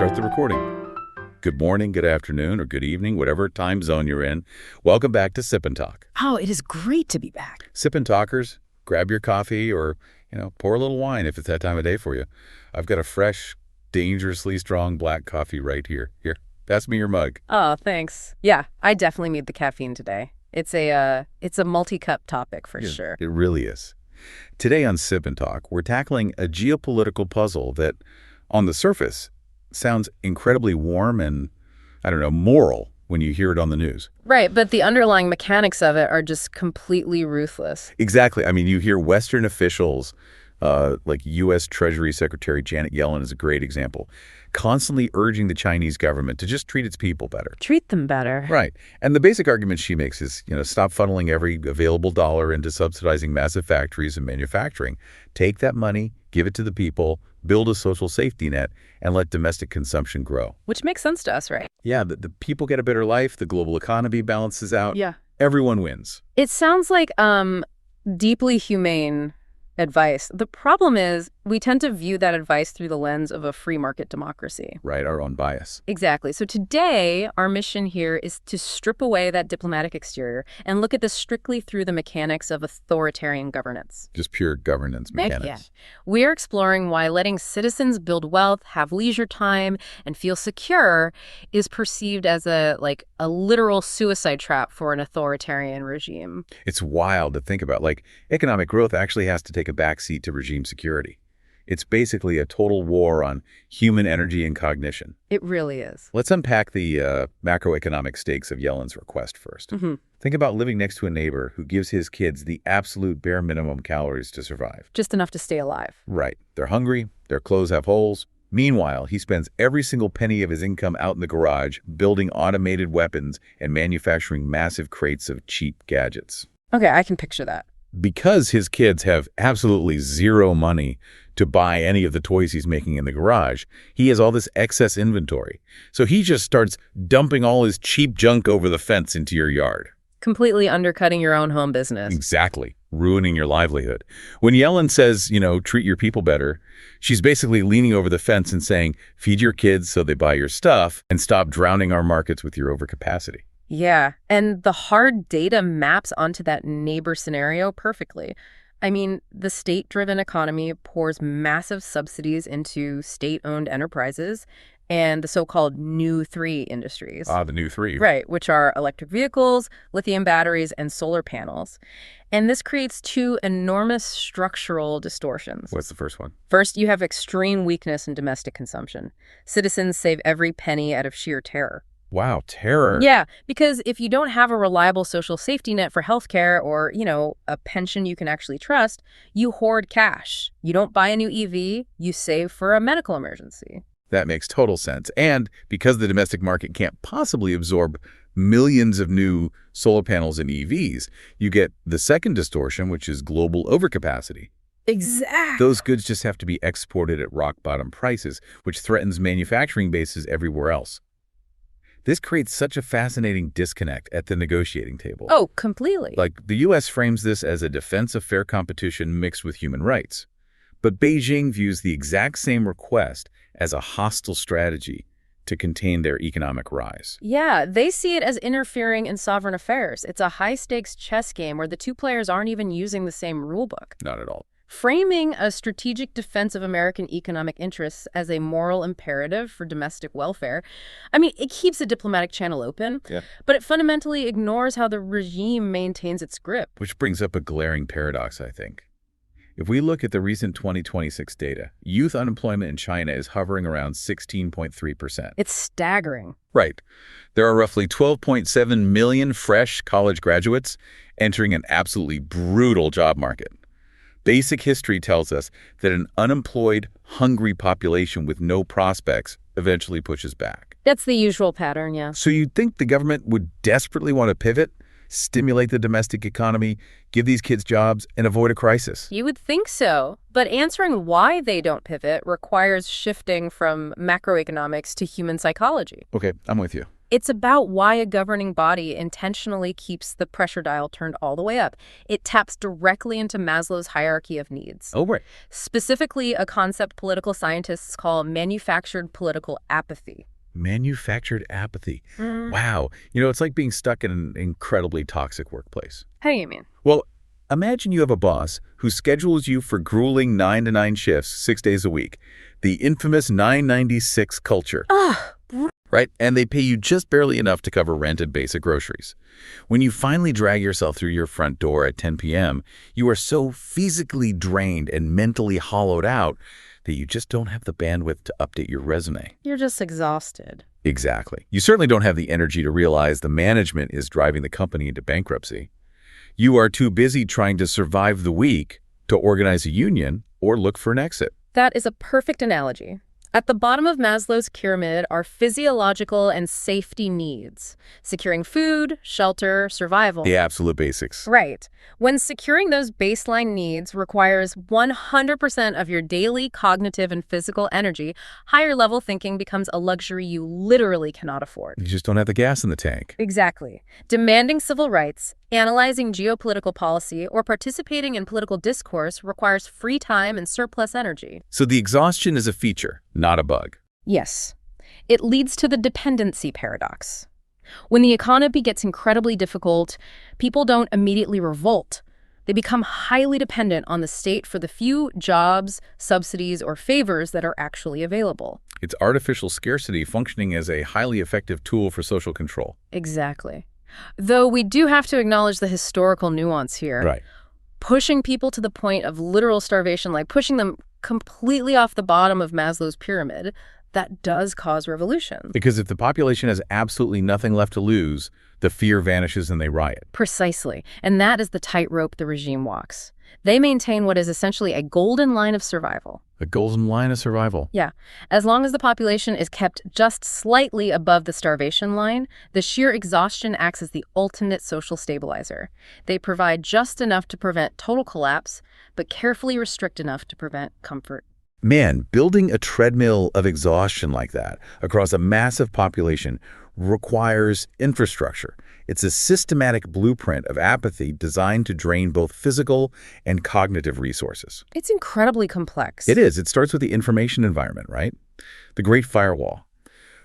start the recording. Good morning, good afternoon, or good evening, whatever time zone you're in. Welcome back to Sip&Talk. Oh, it is great to be back. Sip&Talkers, grab your coffee or, pour a little wine if it's that time of day for you. I've got a fresh, dangerously strong black coffee right here. Here, pass me your mug. Oh, thanks. Yeah, I definitely need the caffeine today. It's a multi-cup topic for sure. It really is. Today on Sip&Talk, we're tackling a geopolitical puzzle that, on the surface, sounds incredibly warm and, moral when you hear it on the news. Right, but the underlying mechanics of it are just completely ruthless. Exactly. I mean, you hear Western officials, like U.S. Treasury Secretary Janet Yellen is a great example, constantly urging the Chinese government to just treat its people better. Treat them better. Right. And the basic argument she makes is, stop funneling every available dollar into subsidizing massive factories and manufacturing. Take that money, give it to the people, build a social safety net, and let domestic consumption grow. Which makes sense to us, right? Yeah, the people get a better life, the global economy balances out. Yeah. Everyone wins. It sounds like deeply humane advice. The problem is we tend to view that advice through the lens of a free market democracy. Right, our own bias. Exactly. So today, our mission here is to strip away that diplomatic exterior and look at this strictly through the mechanics of authoritarian governance. Just pure governance mechanics. Yeah. We're exploring why letting citizens build wealth, have leisure time, and feel secure is perceived as a literal suicide trap for an authoritarian regime. It's wild to think about. Economic growth actually has to take a backseat to regime security. It's basically a total war on human energy and cognition. It really is. Let's unpack the macroeconomic stakes of Yellen's request first. Mm-hmm. Think about living next to a neighbor who gives his kids the absolute bare minimum calories to survive. Just enough to stay alive. Right. They're hungry, their clothes have holes. Meanwhile, he spends every single penny of his income out in the garage building automated weapons and manufacturing massive crates of cheap gadgets. Okay, I can picture that. Because his kids have absolutely zero money to buy any of the toys he's making in the garage, he has all this excess inventory. So he just starts dumping all his cheap junk over the fence into your yard. Completely undercutting your own home business. Exactly. Ruining your livelihood. When Yellen says, treat your people better, she's basically leaning over the fence and saying, feed your kids so they buy your stuff and stop drowning our markets with your overcapacity. Yeah, and the hard data maps onto that neighbor scenario perfectly. I mean, the state-driven economy pours massive subsidies into state-owned enterprises and the so-called new three industries. The new three. Right, which are electric vehicles, lithium batteries, and solar panels. And this creates two enormous structural distortions. What's the first one? First, you have extreme weakness in domestic consumption. Citizens save every penny out of sheer terror. Wow, terror. Yeah, because if you don't have a reliable social safety net for healthcare or, a pension you can actually trust, you hoard cash. You don't buy a new EV, you save for a medical emergency. That makes total sense. And because the domestic market can't possibly absorb millions of new solar panels and EVs, you get the second distortion, which is global overcapacity. Exactly. Those goods just have to be exported at rock-bottom prices, which threatens manufacturing bases everywhere else. This creates such a fascinating disconnect at the negotiating table. Oh, completely. The U.S. frames this as a defense of fair competition mixed with human rights. But Beijing views the exact same request as a hostile strategy to contain their economic rise. Yeah, they see it as interfering in sovereign affairs. It's a high-stakes chess game where the two players aren't even using the same rulebook. Not at all. Framing a strategic defense of American economic interests as a moral imperative for domestic welfare, it keeps a diplomatic channel open, but it fundamentally ignores how the regime maintains its grip. Which brings up a glaring paradox, I think. If we look at the recent 2026 data, youth unemployment in China is hovering around 16.3%. It's staggering. Right. There are roughly 12.7 million fresh college graduates entering an absolutely brutal job market. Basic history tells us that an unemployed, hungry population with no prospects eventually pushes back. That's the usual pattern, yeah. So you'd think the government would desperately want to pivot, stimulate the domestic economy, give these kids jobs, and avoid a crisis. You would think so. But answering why they don't pivot requires shifting from macroeconomics to human psychology. Okay, I'm with you. It's about why a governing body intentionally keeps the pressure dial turned all the way up. It taps directly into Maslow's hierarchy of needs. Oh, right. Specifically, a concept political scientists call manufactured political apathy. Manufactured apathy. Wow. It's like being stuck in an incredibly toxic workplace. How do you mean? Well, imagine you have a boss who schedules you for grueling 9-to-9 shifts 6 days a week. The infamous 996 culture. Right? And they pay you just barely enough to cover rent and basic groceries. When you finally drag yourself through your front door at 10 p.m., you are so physically drained and mentally hollowed out that you just don't have the bandwidth to update your resume. You're just exhausted. Exactly. You certainly don't have the energy to realize the management is driving the company into bankruptcy. You are too busy trying to survive the week to organize a union or look for an exit. That is a perfect analogy. At the bottom of Maslow's pyramid are physiological and safety needs. Securing food, shelter, survival. The absolute basics. Right. When securing those baseline needs requires 100% of your daily cognitive and physical energy, higher level thinking becomes a luxury you literally cannot afford. You just don't have the gas in the tank. Exactly. Demanding civil rights, analyzing geopolitical policy, or participating in political discourse requires free time and surplus energy. So the exhaustion is a feature, not a bug. Yes. It leads to the dependency paradox. When the economy gets incredibly difficult, people don't immediately revolt. They become highly dependent on the state for the few jobs, subsidies, or favors that are actually available. It's artificial scarcity functioning as a highly effective tool for social control. Exactly. Though we do have to acknowledge the historical nuance here. Right. Pushing people to the point of literal starvation, like pushing them completely off the bottom of Maslow's pyramid, that does cause revolution. Because if the population has absolutely nothing left to lose, the fear vanishes and they riot. Precisely. And that is the tightrope the regime walks. They maintain what is essentially a golden line of survival. A golden line of survival. Yeah. As long as the population is kept just slightly above the starvation line, the sheer exhaustion acts as the ultimate social stabilizer. They provide just enough to prevent total collapse, but carefully restrict enough to prevent comfort. Man, building a treadmill of exhaustion like that across a massive population requires infrastructure. It's a systematic blueprint of apathy designed to drain both physical and cognitive resources. It's incredibly complex. It is. It starts with the information environment, right? The Great Firewall.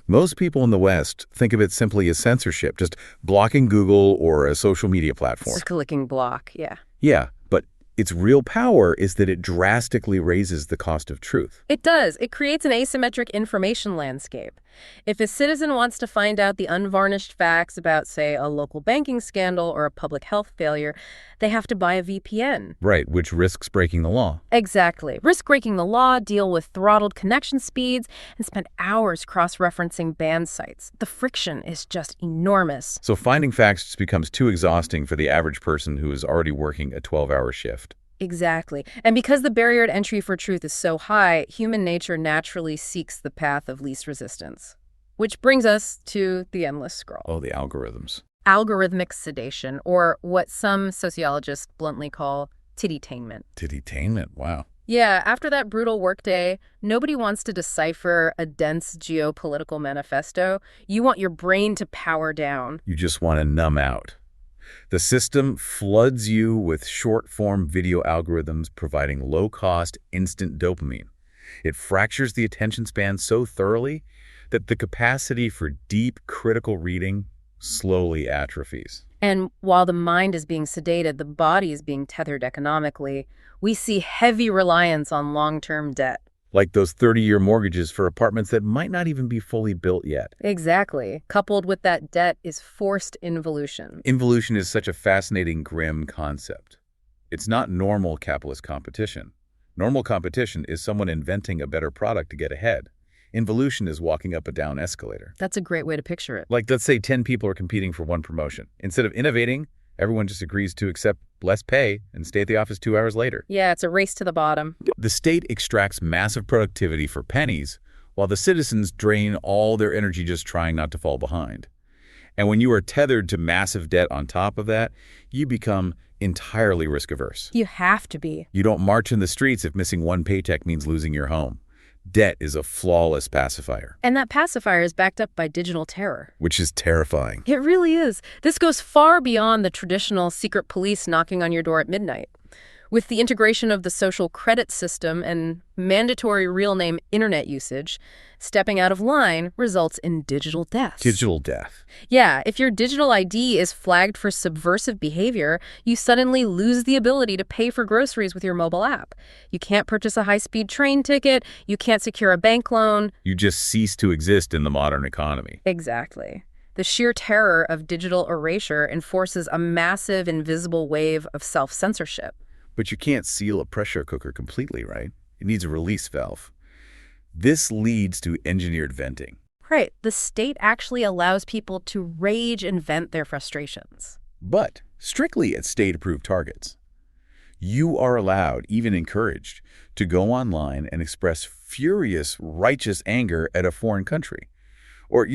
Most people in the West think of it simply as censorship, just blocking Google or a social media platform. Just clicking block, yeah. Yeah, but its real power is that it drastically raises the cost of truth. It does. It creates an asymmetric information landscape. If a citizen wants to find out the unvarnished facts about, say, a local banking scandal or a public health failure, they have to buy a VPN. Right, which risks breaking the law. Exactly. Risk breaking the law, deal with throttled connection speeds, and spend hours cross-referencing banned sites. The friction is just enormous. So finding facts just becomes too exhausting for the average person who is already working a 12-hour shift. Exactly. And because the barrier to entry for truth is so high, human nature naturally seeks the path of least resistance. Which brings us to the endless scroll. Oh, the algorithms. Algorithmic sedation, or what some sociologists bluntly call tittytainment. Tittytainment, wow. Yeah, after that brutal workday, nobody wants to decipher a dense geopolitical manifesto. You want your brain to power down. You just want to numb out. The system floods you with short-form video algorithms providing low-cost, instant dopamine. It fractures the attention span so thoroughly that the capacity for deep, critical reading slowly atrophies. And while the mind is being sedated, the body is being tethered economically. We see heavy reliance on long-term debt. Like those 30-year mortgages for apartments that might not even be fully built yet. Exactly. Coupled with that debt is forced involution. Involution is such a fascinating, grim concept. It's not normal capitalist competition. Normal competition is someone inventing a better product to get ahead. Involution is walking up a down escalator. That's a great way to picture it. Like, let's say 10 people are competing for one promotion. Instead of innovating, everyone just agrees to accept less pay and stay at the office 2 hours later. Yeah, it's a race to the bottom. The state extracts massive productivity for pennies, while the citizens drain all their energy just trying not to fall behind. And when you are tethered to massive debt on top of that, you become entirely risk-averse. You have to be. You don't march in the streets if missing one paycheck means losing your home. Debt is a flawless pacifier. And that pacifier is backed up by digital terror. Which is terrifying. It really is. This goes far beyond the traditional secret police knocking on your door at midnight. With the integration of the social credit system and mandatory real-name internet usage, stepping out of line results in digital death. Digital death. Yeah, if your digital ID is flagged for subversive behavior, you suddenly lose the ability to pay for groceries with your mobile app. You can't purchase a high-speed train ticket. You can't secure a bank loan. You just cease to exist in the modern economy. Exactly. The sheer terror of digital erasure enforces a massive, invisible wave of self-censorship. But you can't seal a pressure cooker completely, right? It needs a release valve. This leads to engineered venting. Right. The state actually allows people to rage and vent their frustrations. But strictly at state-approved targets. You are allowed, even encouraged, to go online and express furious, righteous anger at a foreign country. Or,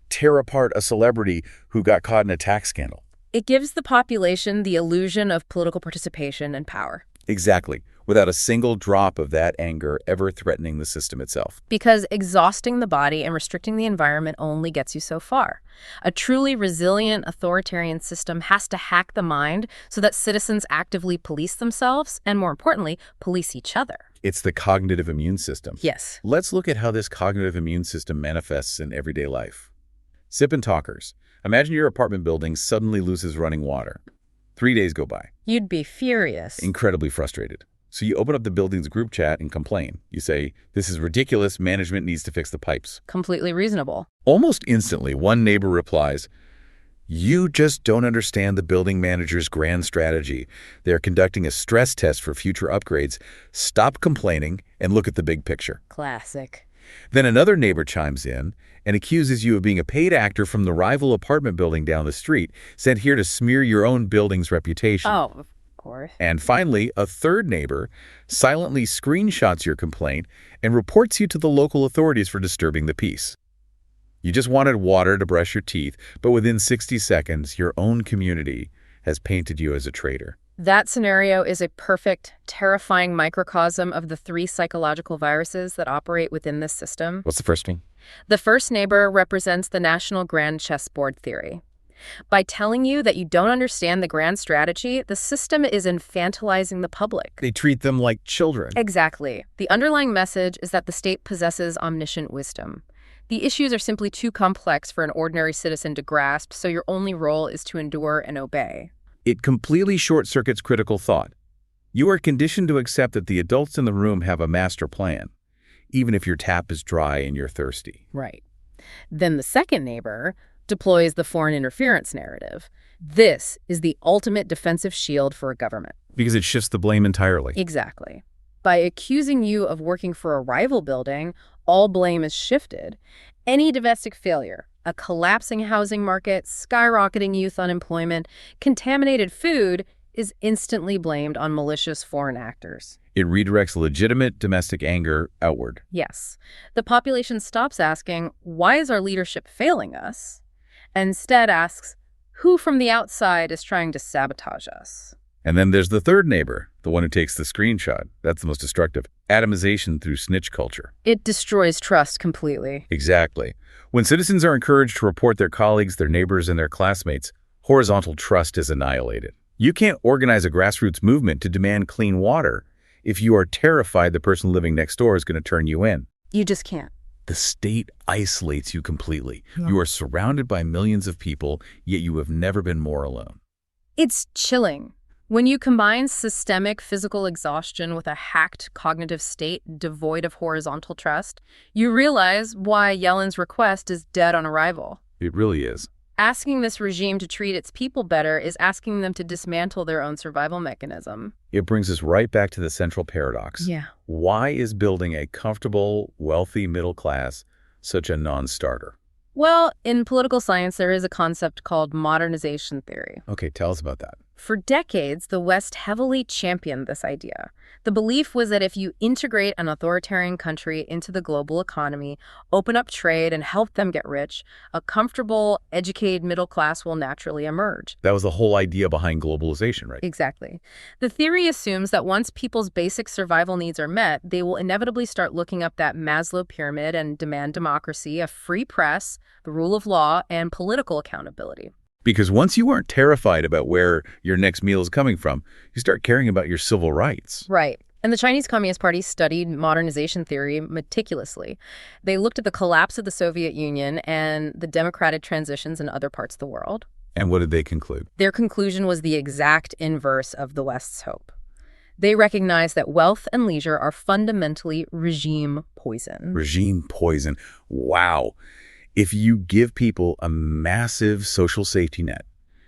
tear apart a celebrity who got caught in a tax scandal. It gives the population the illusion of political participation and power. Exactly, without a single drop of that anger ever threatening the system itself. Because exhausting the body and restricting the environment only gets you so far. A truly resilient authoritarian system has to hack the mind so that citizens actively police themselves and, more importantly, police each other. It's the cognitive immune system. Yes. Let's look at how this cognitive immune system manifests in everyday life. Sip&Talkers. Imagine your apartment building suddenly loses running water. 3 days go by. You'd be furious. Incredibly frustrated. So you open up the building's group chat and complain. You say, "This is ridiculous. Management needs to fix the pipes." Completely reasonable. Almost instantly, one neighbor replies, "You just don't understand the building manager's grand strategy. They're conducting a stress test for future upgrades. Stop complaining and look at the big picture." Classic. Then another neighbor chimes in and accuses you of being a paid actor from the rival apartment building down the street, sent here to smear your own building's reputation. Oh, of course. And finally, a third neighbor silently screenshots your complaint and reports you to the local authorities for disturbing the peace. You just wanted water to brush your teeth, but within 60 seconds, your own community has painted you as a traitor. That scenario is a perfect, terrifying microcosm of the 3 psychological viruses that operate within this system. What's the first one? The first neighbor represents the national grand chessboard theory. By telling you that you don't understand the grand strategy, the system is infantilizing the public. They treat them like children. Exactly. The underlying message is that the state possesses omniscient wisdom. The issues are simply too complex for an ordinary citizen to grasp, so your only role is to endure and obey. It completely short-circuits critical thought. You are conditioned to accept that the adults in the room have a master plan, even if your tap is dry and you're thirsty. Right. Then the second neighbor deploys the foreign interference narrative. This is the ultimate defensive shield for a government. Because it shifts the blame entirely. Exactly. By accusing you of working for a rival building, all blame is shifted. Any domestic failure, a collapsing housing market, skyrocketing youth unemployment, contaminated food is instantly blamed on malicious foreign actors. It redirects legitimate domestic anger outward. Yes. The population stops asking, why is our leadership failing us? And instead asks, who from the outside is trying to sabotage us? And then there's the third neighbor, the one who takes the screenshot. That's the most destructive. Atomization through snitch culture. It destroys trust completely. Exactly. When citizens are encouraged to report their colleagues, their neighbors, and their classmates, horizontal trust is annihilated. You can't organize a grassroots movement to demand clean water if you are terrified the person living next door is going to turn you in. You just can't. The state isolates you completely. Yeah. You are surrounded by millions of people, yet you have never been more alone. It's chilling. When you combine systemic physical exhaustion with a hacked cognitive state devoid of horizontal trust, you realize why Yellen's request is dead on arrival. It really is. Asking this regime to treat its people better is asking them to dismantle their own survival mechanism. It brings us right back to the central paradox. Yeah. Why is building a comfortable, wealthy middle class such a non-starter? Well, in political science, there is a concept called modernization theory. Okay, tell us about that. For decades, the West heavily championed this idea. The belief was that if you integrate an authoritarian country into the global economy, open up trade, and help them get rich, a comfortable, educated middle class will naturally emerge. That was the whole idea behind globalization, right? Exactly. The theory assumes that once people's basic survival needs are met, they will inevitably start looking up that Maslow pyramid and demand democracy, a free press, the rule of law, and political accountability. Because once you aren't terrified about where your next meal is coming from, you start caring about your civil rights. Right. And the Chinese Communist Party studied modernization theory meticulously. They looked at the collapse of the Soviet Union and the democratic transitions in other parts of the world. And what did they conclude? Their conclusion was the exact inverse of the West's hope. They recognized that wealth and leisure are fundamentally regime poison. Regime poison. Wow. If you give people a massive social safety net,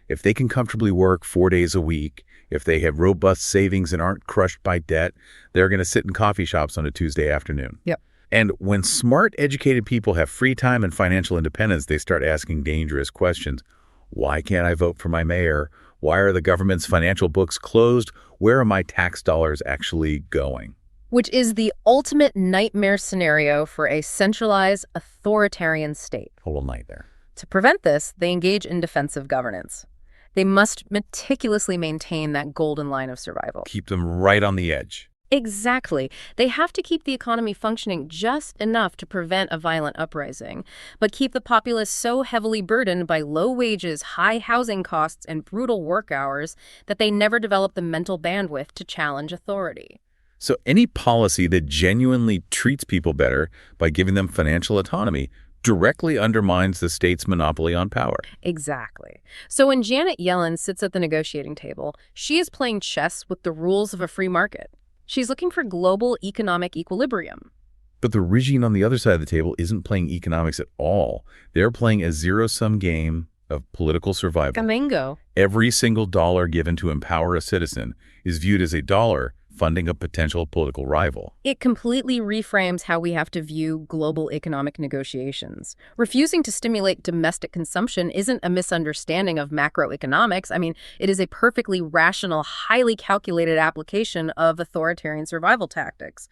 if they can comfortably work 4 days a week, if they have robust savings and aren't crushed by debt, they're going to sit in coffee shops on a Tuesday afternoon. Yep. And when smart, educated people have free time and financial independence, they start asking dangerous questions. Why can't I vote for my mayor? Why are the government's financial books closed? Where are my tax dollars actually going? Which is the ultimate nightmare scenario for a centralized authoritarian state. Total nightmare. To prevent this, they engage in defensive governance. They must meticulously maintain that golden line of survival. Keep them right on the edge. Exactly. They have to keep the economy functioning just enough to prevent a violent uprising, but keep the populace so heavily burdened by low wages, high housing costs, and brutal work hours that they never develop the mental bandwidth to challenge authority. So any policy that genuinely treats people better by giving them financial autonomy directly undermines the state's monopoly on power. Exactly. So when Janet Yellen sits at the negotiating table, she is playing chess with the rules of a free market. She's looking for global economic equilibrium. But the regime on the other side of the table isn't playing economics at all. They're playing a zero-sum game of political survival. Gamingo. Every single dollar given to empower a citizen is viewed as a dollar funding a potential political rival. It completely reframes how we have to view global economic negotiations. Refusing to stimulate domestic consumption isn't a misunderstanding of macroeconomics. I mean, it is a perfectly rational, highly calculated application of authoritarian survival tactics.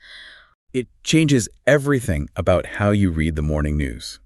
It changes everything about how you read the morning news.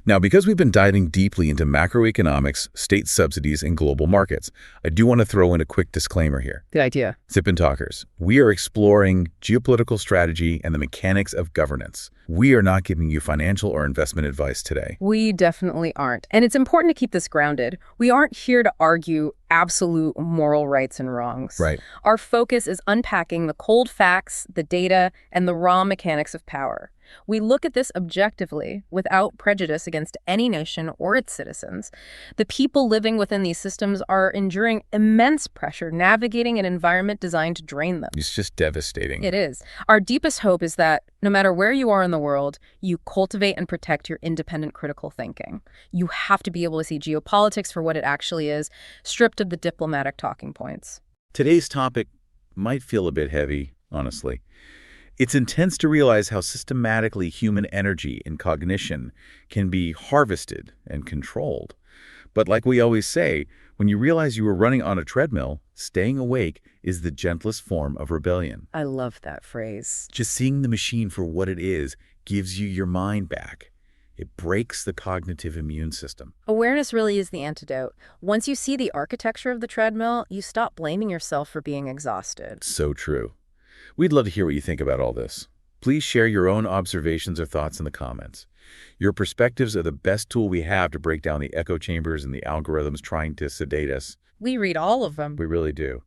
Now, because we've been diving deeply into macroeconomics, state subsidies, and global markets, I do want to throw in a quick disclaimer here. Good idea. Sip&Talkers, we are exploring geopolitical strategy and the mechanics of governance. We are not giving you financial or investment advice today. We definitely aren't. And it's important to keep this grounded. We aren't here to argue absolute moral rights and wrongs. Right. Our focus is unpacking the cold facts, the data, and the raw mechanics of power. We look at this objectively, without prejudice against any nation or its citizens. The people living within these systems are enduring immense pressure, navigating an environment designed to drain them. It's just devastating. It is. Our deepest hope is that no matter where you are in the world, you cultivate and protect your independent critical thinking. You have to be able to see geopolitics for what it actually is, stripped of the diplomatic talking points. Today's topic might feel a bit heavy, honestly. It's intense to realize how systematically human energy and cognition can be harvested and controlled. But like we always say, when you realize you were running on a treadmill, staying awake is the gentlest form of rebellion. I love that phrase. Just seeing the machine for what it is gives you your mind back. It breaks the cognitive immune system. Awareness really is the antidote. Once you see the architecture of the treadmill, you stop blaming yourself for being exhausted. So true. We'd love to hear what you think about all this. Please share your own observations or thoughts in the comments. Your perspectives are the best tool we have to break down the echo chambers and the algorithms trying to sedate us. We read all of them. We really do.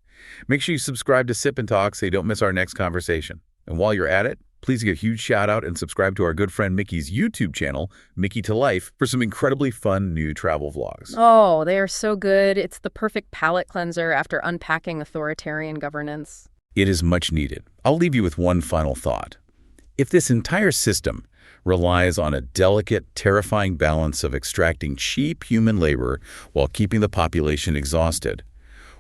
Make sure you subscribe to Sip&Talk so you don't miss our next conversation. And while you're at it, please give a huge shout out and subscribe to our good friend Mickey's YouTube channel, Mickey to Life, for some incredibly fun new travel vlogs. Oh, they are so good. It's the perfect palate cleanser after unpacking authoritarian governance. It is much needed. I'll leave you with one final thought. If this entire system relies on a delicate, terrifying balance of extracting cheap human labor while keeping the population exhausted,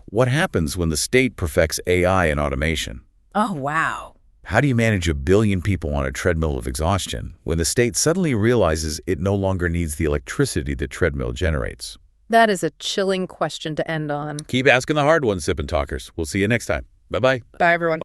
what happens when the state perfects AI and automation? Oh, wow. How do you manage 1 billion people on a treadmill of exhaustion when the state suddenly realizes it no longer needs the electricity the treadmill generates? That is a chilling question to end on. Keep asking the hard ones, Sip and Talkers. We'll see you next time. Bye-bye. Bye, everyone.